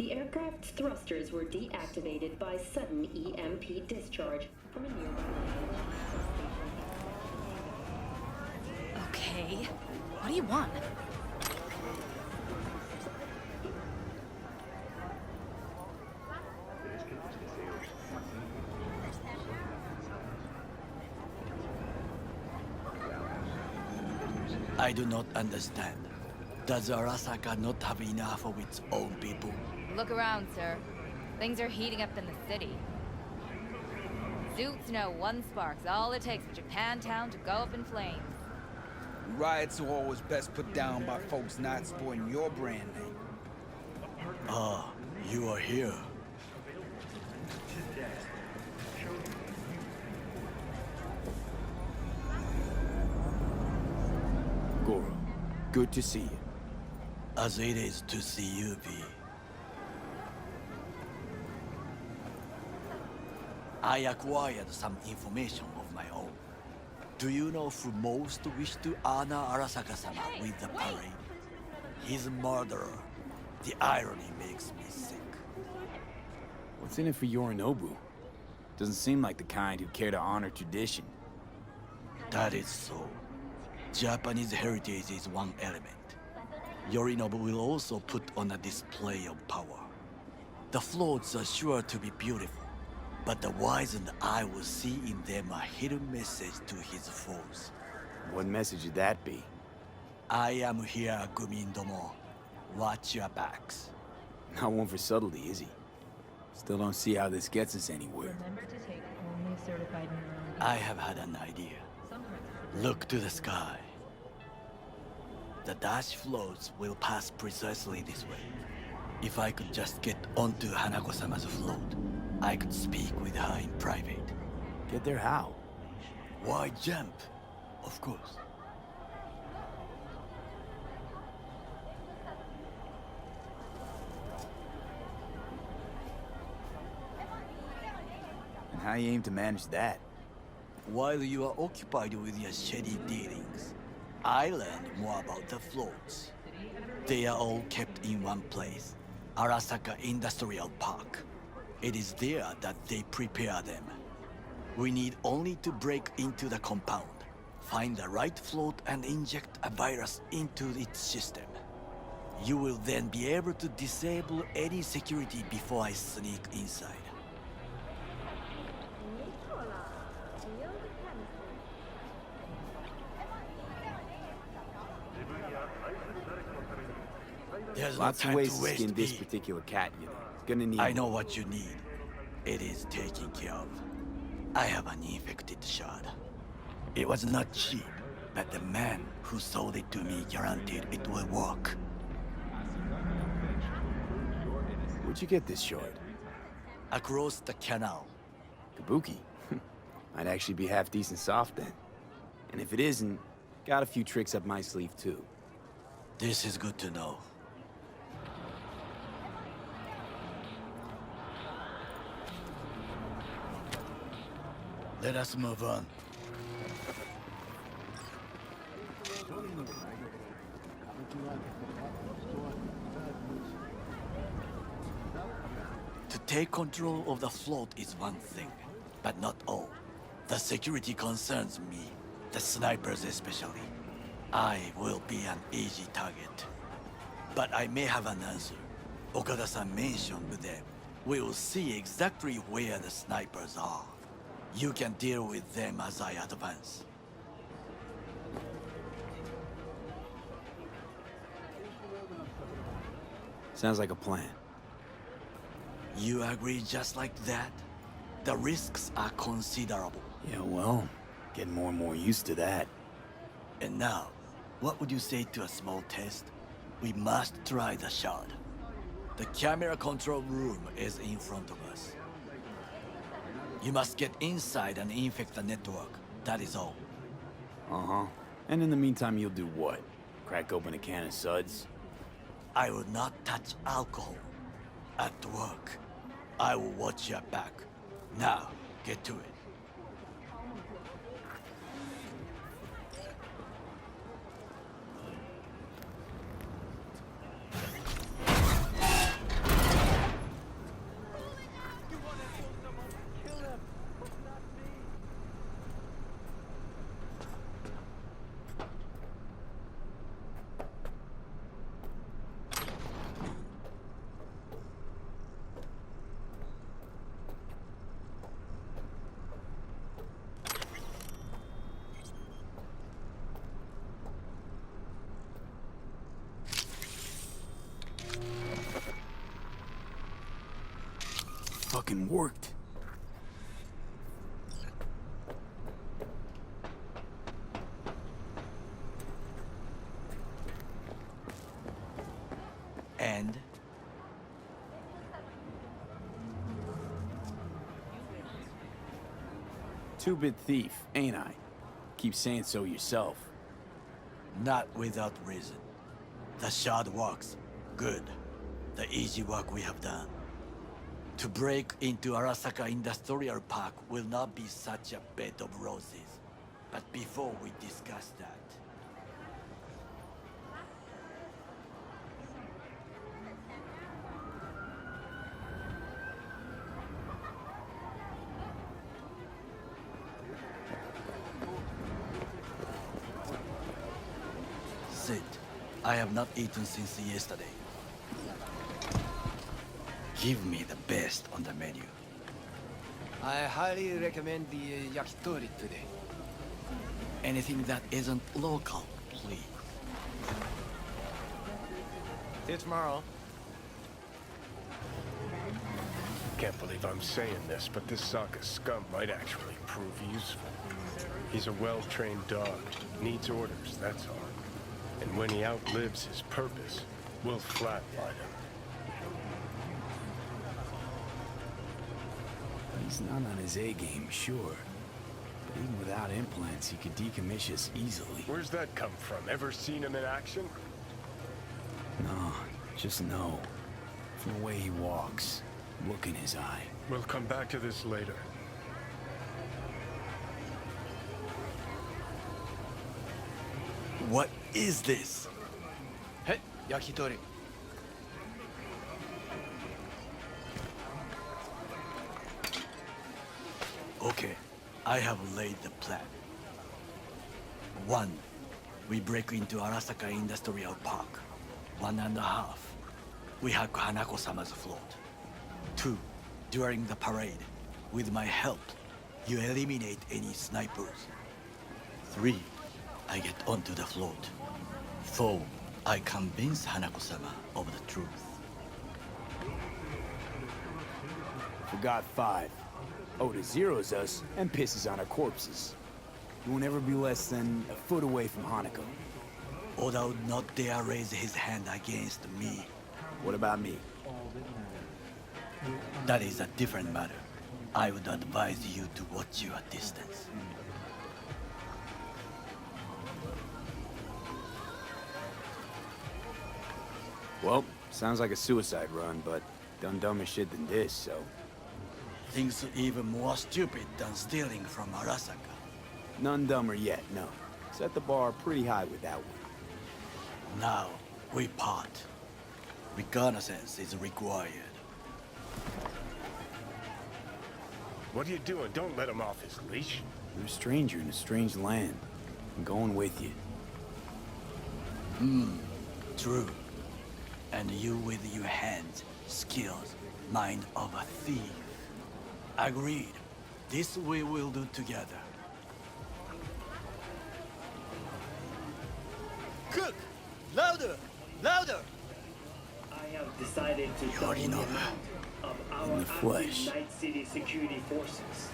The aircraft's thrusters were deactivated by sudden EMP discharge from a nearby Okay, what do you want? I do not understand. Does Arasaka not have enough of its own people? Look around, sir. Things are heating up in the city. Suits know one spark's all it takes for Japantown to go up in flames. Riots are always best put down by folks not sporting your brand name. Ah, you are here. Goro, good to see you. As it is to see you, V. I acquired some information of my own. Do you know who most wish to honor Arasaka-sama with the parade? He's a murderer. The irony makes me sick. What's in it for Yorinobu? Doesn't seem like the kind who care to honor tradition. That is so. Japanese heritage is one element. Yorinobu will also put on a display of power. The floats are sure to be beautiful, but the wizened eye will see in them a hidden message to his foes. What message would that be? I am here, Gumindomo. Watch your backs. Not one for subtlety, is he? Still don't see how this gets us anywhere. Remember to take only certified neuron. I have had an idea. Look to the sky. The dash floats will pass precisely this way. If I could just get onto Hanako-sama's float, I could speak with her in private. Get there how? Why jump? Of course. And how you aim to manage that? While you are occupied with your shady dealings, I learned more about the floats. They are all kept in one place, Arasaka Industrial Park. It is there that they prepare them. We need only to break into the compound, find the right float and inject a virus into its system. You will then be able to disable any security before I sneak inside. There's Lots no of time ways to to waste, skin this V. particular cat, you know. It's gonna need I know more. what you need. It is taken care of. I have an infected shard. It was not cheap, but the man who sold it to me guaranteed it will work. Where'd you get this shard? Across the canal. Kabuki? Might actually be half decent soft then. And if it isn't, got a few tricks up my sleeve too. This is good to know. Let us move on. To take control of the float is one thing, but not all. The security concerns me, the snipers especially. I will be an easy target. But I may have an answer. Okada-san mentioned them. We will see exactly where the snipers are. You can deal with them as I advance. Sounds like a plan. You agree just like that? The risks are considerable. Yeah, well, getting more and more used to that. And now, what would you say to a small test? We must try the shard. The camera control room is in front of us. You must get inside and infect the network. That is all. Uh-huh. And in the meantime, you'll do what? Crack open a can of suds? I will not touch alcohol. At work, I will watch your back. Now, get to it. fucking worked. And Two-bit thief, ain't I? Keep saying so yourself. not without reason. The shard works. Good. The easy work we have done. To break into Arasaka Industrial Park will not be such a bed of roses. But before we discuss that, sit. I have not eaten since yesterday. Give me the best on the menu. I highly recommend the yakitori today. Anything that isn't local, please. See you tomorrow. Can't believe I'm saying this, but this Sokka scum might actually prove useful. He's a well-trained dog. Needs orders, that's all. And when he outlives his purpose, we'll flatline him. He's not on his A-game, sure. But even without implants, he could decommission us easily. Where's that come from? Ever seen him in action? No, just no. From the way he walks, look in his eye. We'll come back to this later. What is this? Hey, yakitori. Okay, I have laid the plan. 1. We break into Arasaka Industrial Park. 1.5. We hack Hanako-sama's float. 2. During the parade, with my help, you eliminate any snipers. 3. I get onto the float. 4. I convince Hanako-sama of the truth. Forgot 5. Oda zeroes us and pisses on our corpses. You won't ever be less than a foot away from Hanako. Oda would not dare raise his hand against me. What about me? That is a different matter. I would advise you to watch your distance. Well, sounds like a suicide run, but done dumber shit than this, so... Things even more stupid than stealing from Arasaka. None dumber yet, no. Set the bar pretty high with that one. Now, we part. Reconnaissance is required. What are you doing? Don't let him off his leash. You're a stranger in a strange land. I'm going with you. True. And you with your hands, skills, mind of a thief. Agreed. This we will do together. Cook! Louder! Louder! I have decided to double the Yorinobu. amount of our In the flesh. active Night City security forces.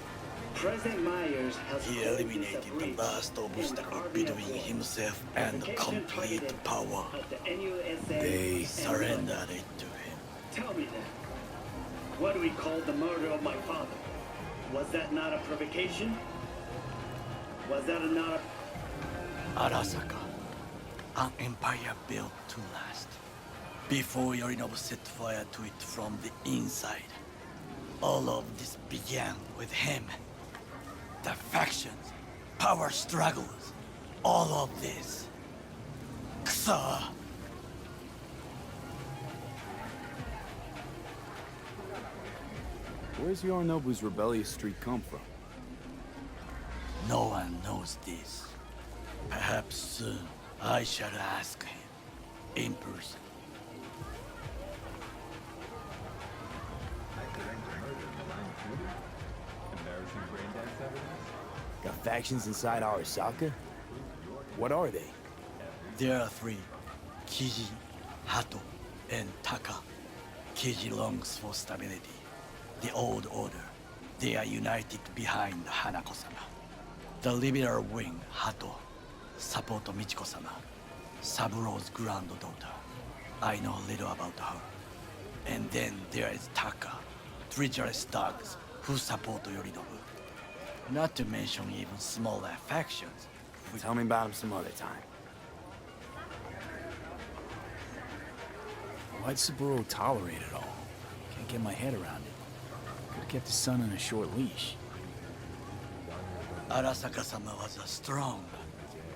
President Myers has He called eliminated this a the breach last in the obstacle Army of between War. himself and Provocation complete targeted power. at the NUSA They and Surrendered it to him. Tell me then, what do we call the murder of my father? Was that not a provocation? Was that not a... Arasaka, an empire built to last. Before Yorinobu set fire to it from the inside. All of this began with him. The factions, power struggles, all of this. Ksa! Where's Yorinobu's rebellious streak come from? No one knows this. Perhaps soon I shall ask him in person. Got factions inside Arasaka? What are they? There are 3. Kiji, Hato, and Taka. Kiji longs for stability. The old order. They are united behind Hanako-sama. The liberal wing, Hato, support Michiko-sama, Saburo's granddaughter. I know little about her. And then there is Taka, treacherous thugs who support Yorinobu. Not to mention even smaller factions. Tell me about him some other time. Why'd Saburo tolerate it all? Can't get my head around it. Could've kept his son on a short leash. Arasaka-sama was a strong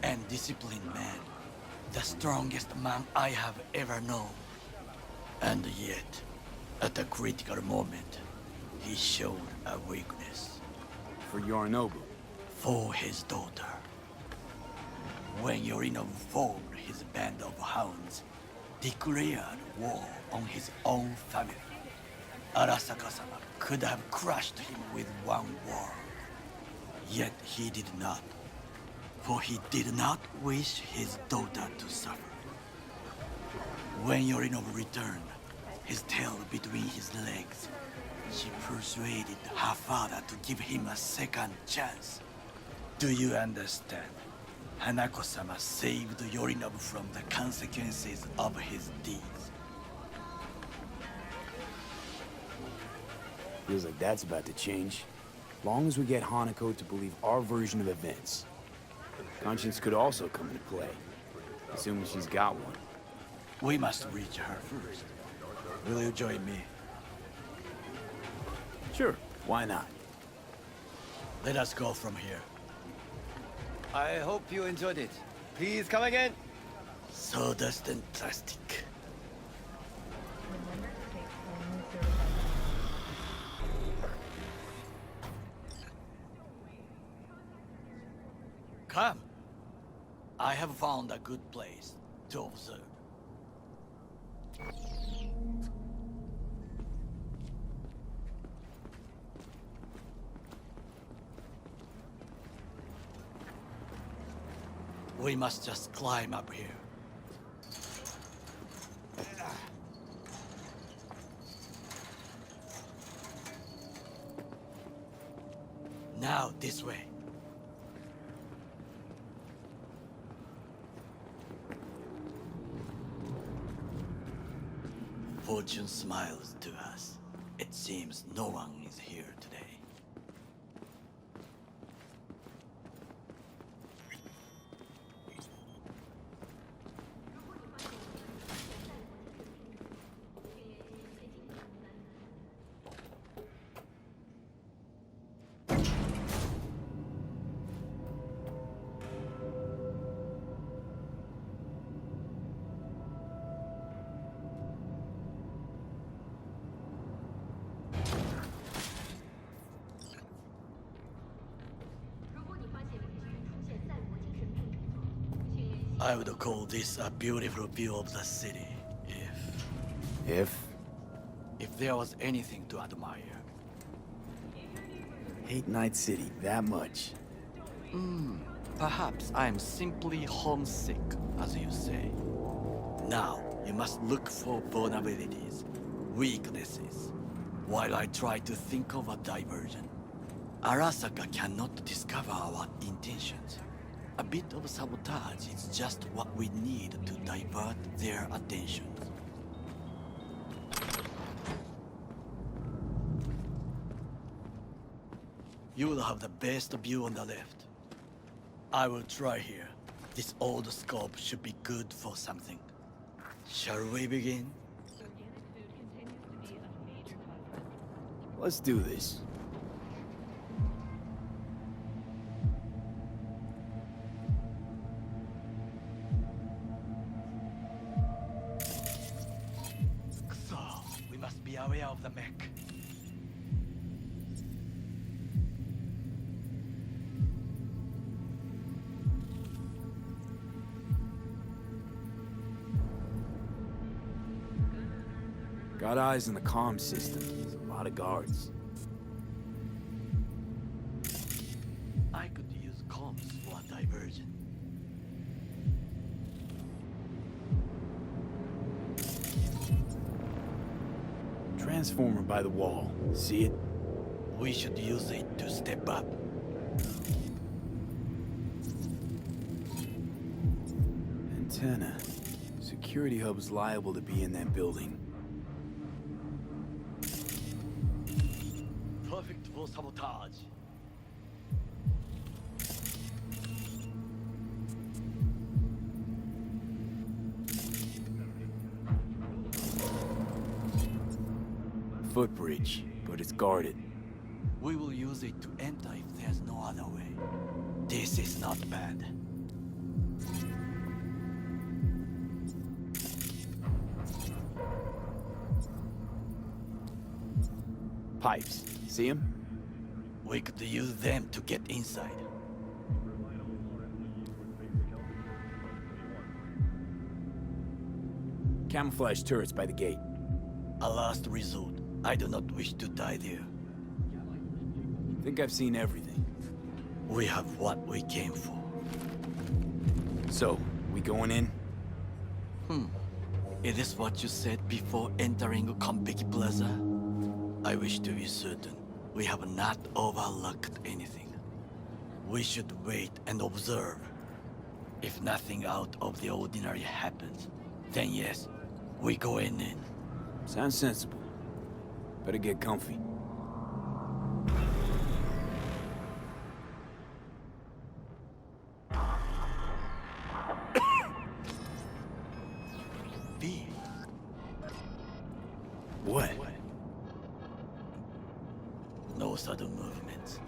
and disciplined man. The strongest man I have ever known. And yet, at a critical moment, he showed a weakness. For Yorinobu. For his daughter. When Yorinobu formed his band of hounds, declared war on his own family, Arasaka-sama could have crushed him with one word. Yet he did not. For he did not wish his daughter to suffer. When Yorinobu returned, his tail between his legs, she persuaded her father to give him a second chance. Do you understand? Hanako-sama saved Yorinobu from the consequences of his deeds. Feels like that's about to change. Long as we get Hanako to believe our version of events. Conscience could also come into play, assuming she's got one. We must reach her first. Will you join me? Sure, why not? Let us go from here. I hope you enjoyed it. Please come again. Sawdust and plastic. Come. I have found a good place to observe. We must just climb up here. Now, this way. Fortune smiles to us. It seems no one is here today. I would call this a beautiful view of the city, if there was anything to admire. Hate Night City that much. Perhaps I'm simply homesick, as you say. Now, you must look for vulnerabilities, weaknesses, while I try to think of a diversion. Arasaka cannot discover our intentions. A bit of sabotage is just what we need to divert their attentions. You will have the best view on the left. I will try here. This old scope should be good for something. Shall we begin? Let's do this. So, we must be aware of the mech. Got eyes on the comm system. There's a lot of guards. I could use comms for a diversion. Transformer by the wall. See it? We should use it to step up. Antenna. Security hub's liable to be in that building. Perfect for sabotage. Footbridge, but it's guarded. We will use it to enter if there's no other way. This is not bad. Pipes. See them? We could use them to get inside. Camouflage turrets by the gate. A last resort. I do not wish to die there. Think I've seen everything. We have what we came for. So, we going in? Is this what you said before entering Konpeki Plaza? I wish to be certain we have not overlooked anything. We should wait and observe. If nothing out of the ordinary happens, then yes, we go in. Sounds sensible. Better get comfy. V. What? No sudden movements.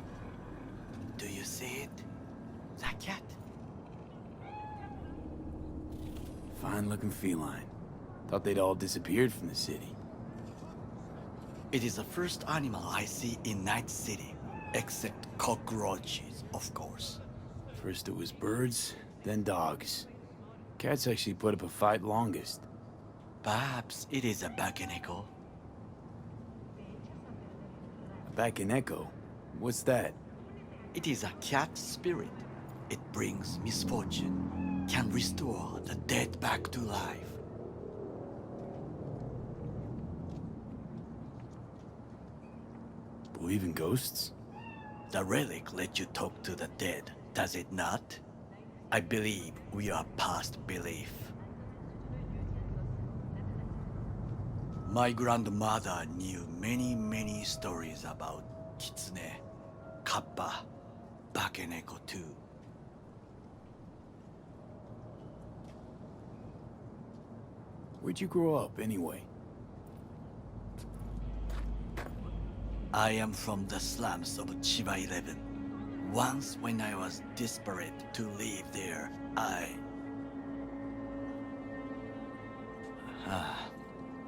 Do you see it? That cat? Fine-looking feline. Thought they'd all disappeared from the city. It is the first animal I see in Night City, except cockroaches, of course. First it was birds, then dogs. Cats actually put up a fight longest. Perhaps it is a Bakeneko. Back in Echo. What's that? It is a cat spirit. It brings misfortune, can restore the dead back to life. Believe in ghosts? The relic lets you talk to the dead, does it not? I believe we are past belief. My grandmother knew many stories about Kitsune, Kappa, Bakeneko too. Where'd you grow up, anyway? I am from the slums of Chiba 11. Once when I was desperate to live there,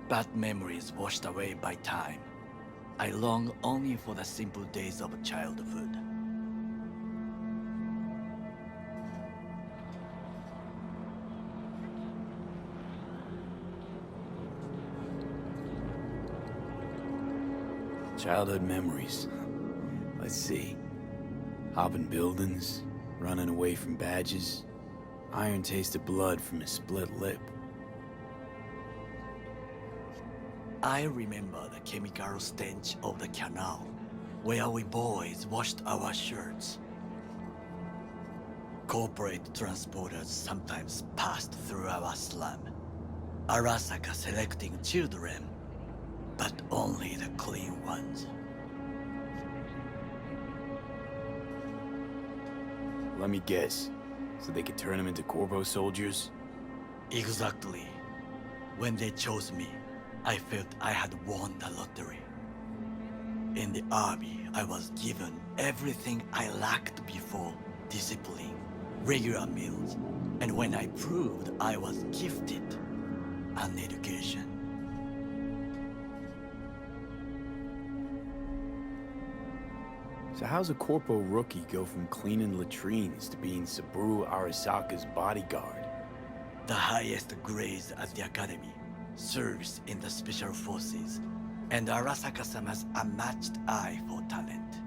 bad memories washed away by time. I long only for the simple days of childhood. Childhood memories. Let's see. Hopping buildings, running away from badges, iron taste of blood from a split lip. I remember the chemical stench of the canal, where we boys washed our shirts. Corporate transporters sometimes passed through our slum, Arasaka selecting children, but only the clean ones. Let me guess. So they could turn them into Corpo soldiers? Exactly. When they chose me, I felt I had won the lottery. In the army, I was given everything I lacked before: discipline, regular meals, and when I proved I was gifted, an education. So how's a Corpo rookie go from cleaning latrines to being Saburo Arasaka's bodyguard? The highest grades at the academy, serves in the special forces, and Arasaka-sama's unmatched eye for talent.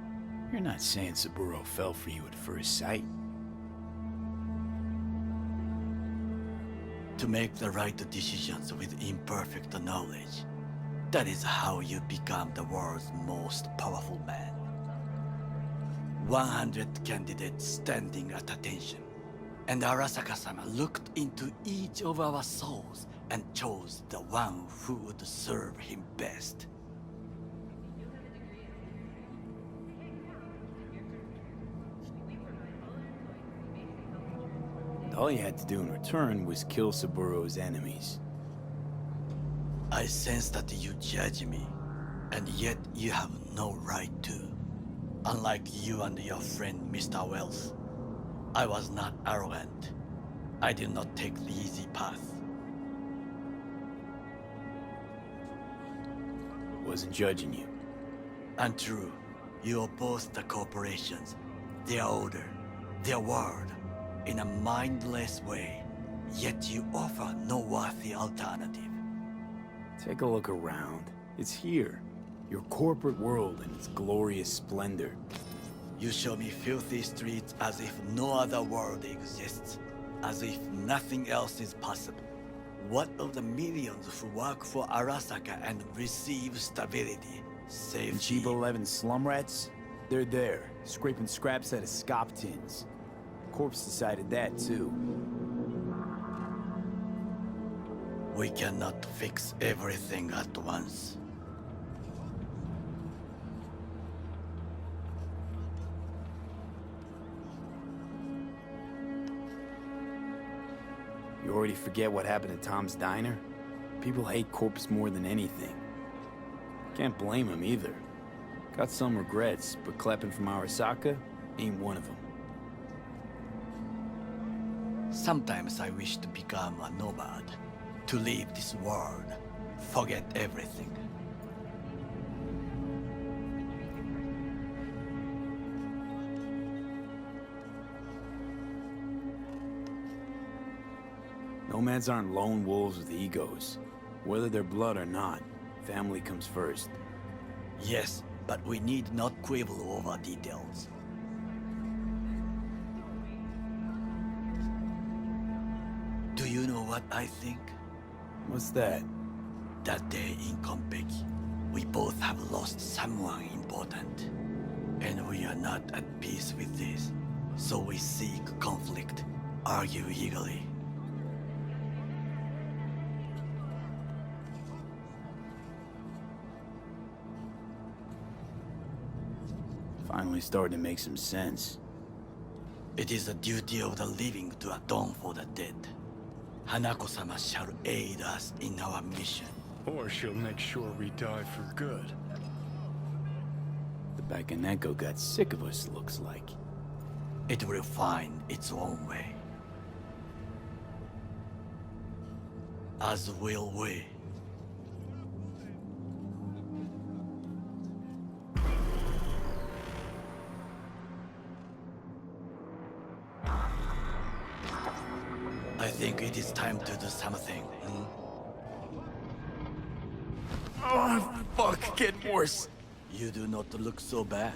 You're not saying Saburo fell for you at first sight. To make the right decisions with imperfect knowledge, That is how you become the world's most powerful man. 100 candidates standing at attention. And Arasaka-sama looked into each of our souls and chose the one who would serve him best. All you had to do in return was kill Saburo's enemies. I sense that you judge me, and yet you have no right to. Unlike you and your friend Mr. Wells, I was not arrogant. I did not take the easy path. Wasn't judging you. Untrue. You oppose the corporations, their order, their word, in a mindless way, yet you offer no worthy alternative. Take a look around. It's here. Your corporate world in its glorious splendor. You show me filthy streets as if no other world exists, as if nothing else is possible. What of the millions who work for Arasaka and receive stability, And safety? Chiba 11 slum rats? They're there, scraping scraps out of scop tins. Corpse decided that, too. We cannot fix everything at once. You already forget what happened at Tom's Diner? People hate Corpse more than anything. Can't blame him either. Got some regrets, but clapping from Arasaka ain't one of them. Sometimes I wish to become a nomad, to leave this world, forget everything. Nomads aren't lone wolves with egos. Whether they're blood or not, family comes first. Yes, but we need not quibble over details. Do you know what I think? What's that? That day in Konpeki, we both have lost someone important. And we are not at peace with this. So we seek conflict, argue eagerly. Finally starting to make some sense. It is the duty of the living to atone for the dead. Hanako-sama shall aid us in our mission. Or she'll make sure we die for good. The Bakaneko got sick of us, looks like. It will find its own way. As will we. I think it is time to do something. Oh, fuck, getting worse. You do not look so bad.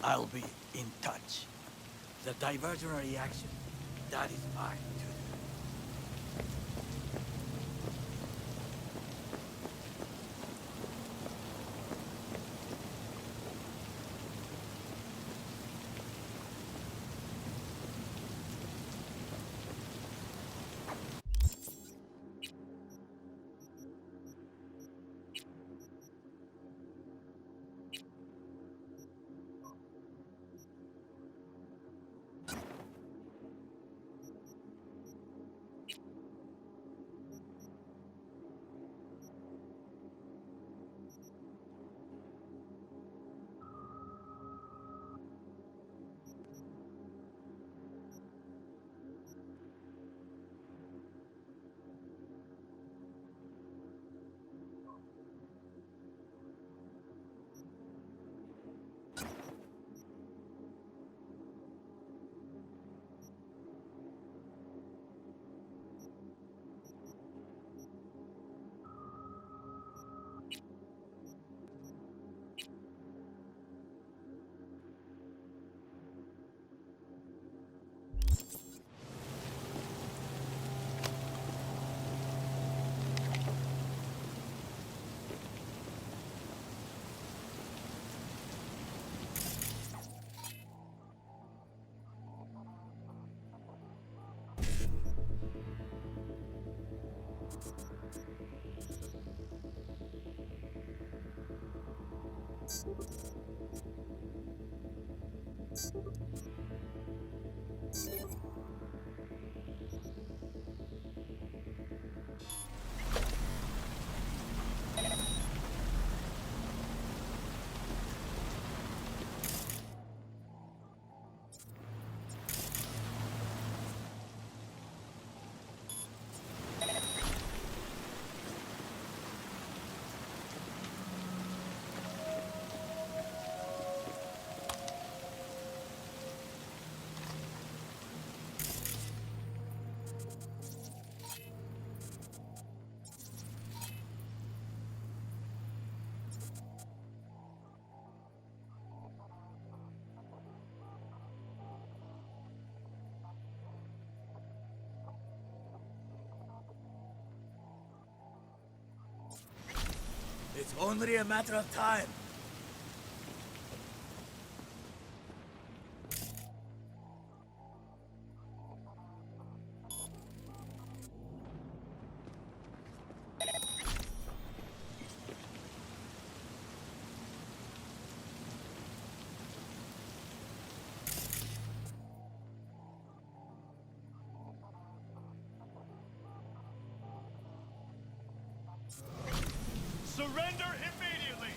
I'll be in touch. The diversionary action, that is mine to do. It's only a matter of time. Surrender immediately!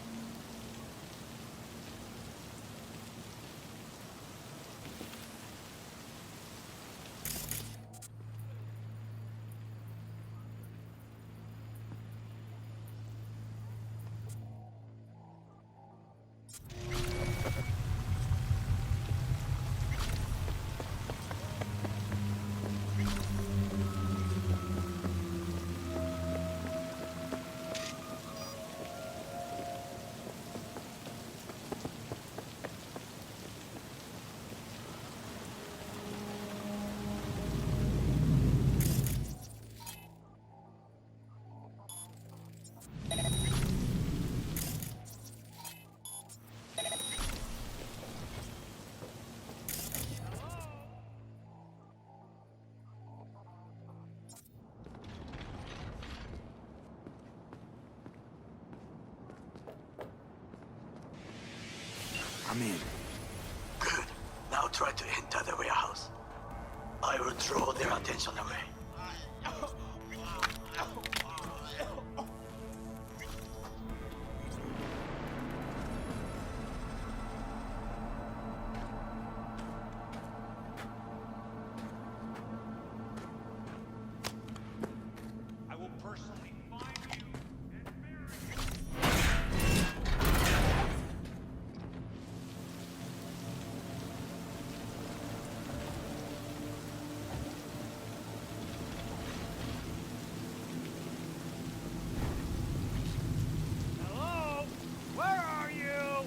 I'm in. Good. Now try to enter the warehouse. I will draw their attention away. I will personally find you and bury you. Hello? Where are you?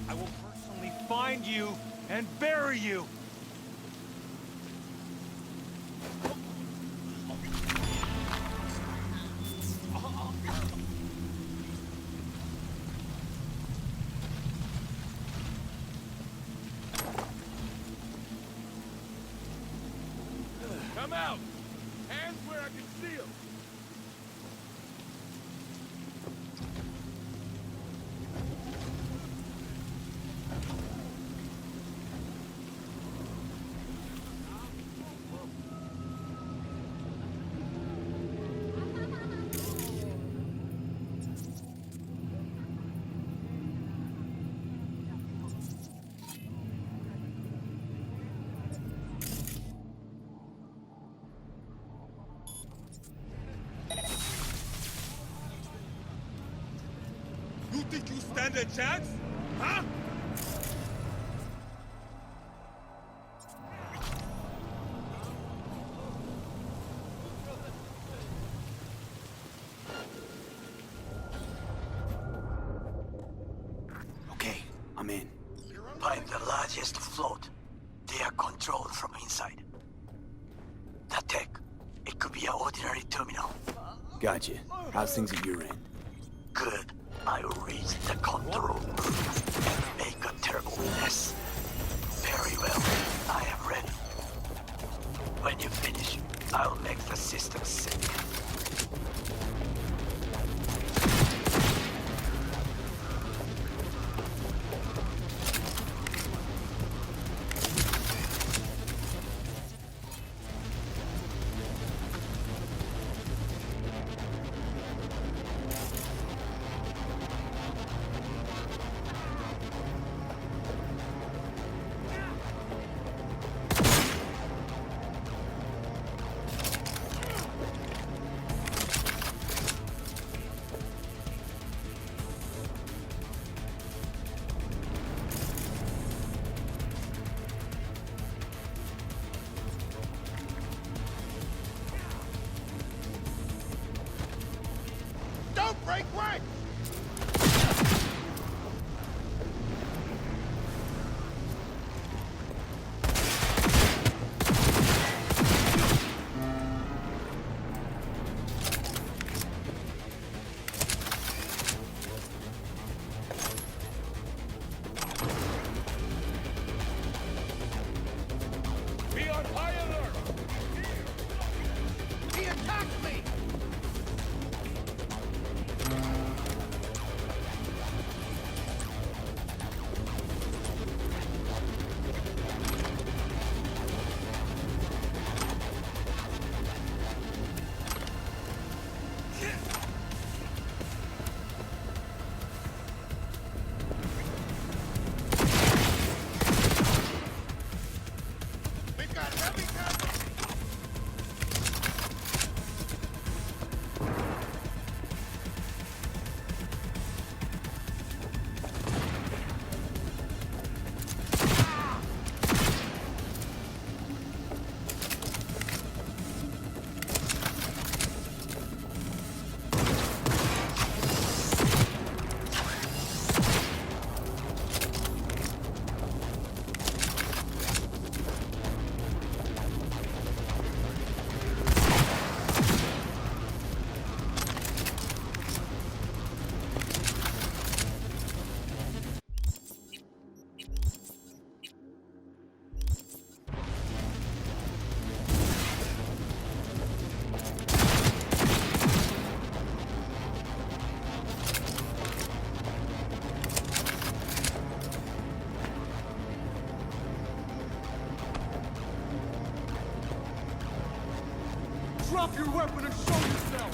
I will personally find you and bury you. Come out! Hands where I can see them! You think you stand a chance? Huh? Okay, I'm in. Find the largest float. They are controlled from inside. The tech. It could be an ordinary terminal. Gotcha. How's things at your end? Good. I will reach the control room. Make a terrible mess. Very well. I am ready. When you finish, I'll make the system sick. Break rank! Be on high alert! He attacked me! We've got heavy casualties! Drop your weapon and show yourself!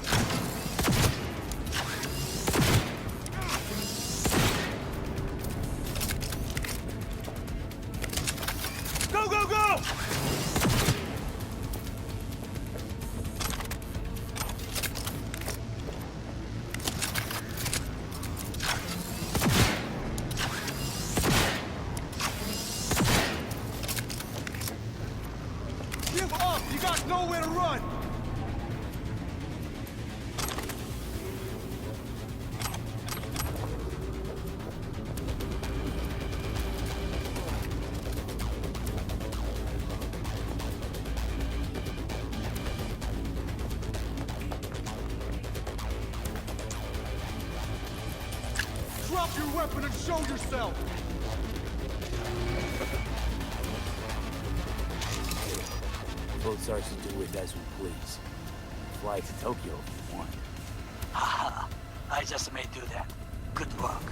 Go, go, go! Give up! You got nowhere to run! Drop your weapon and show yourself! Both ours to do with as we please. Fly to Tokyo if you want. Haha, I just may do that. Good work.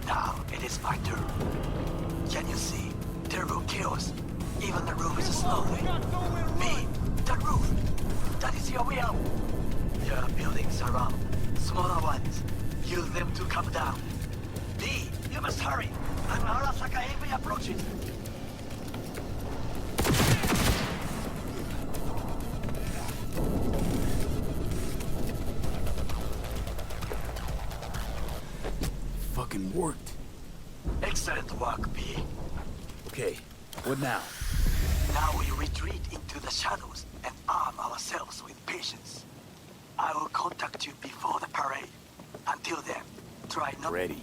Now it is my turn. Can you see? Turbo kills. Even the roof is slowly. B, the roof. That is your way out. There are buildings around. Smaller ones. Use them to come down. B, you must hurry. An Arasaka heavy approaches. Fucking worked. Excellent work, B. Okay, what now? Now we retreat into the shadows and arm ourselves with patience. I will contact you before the parade. Until then, try not... Ready.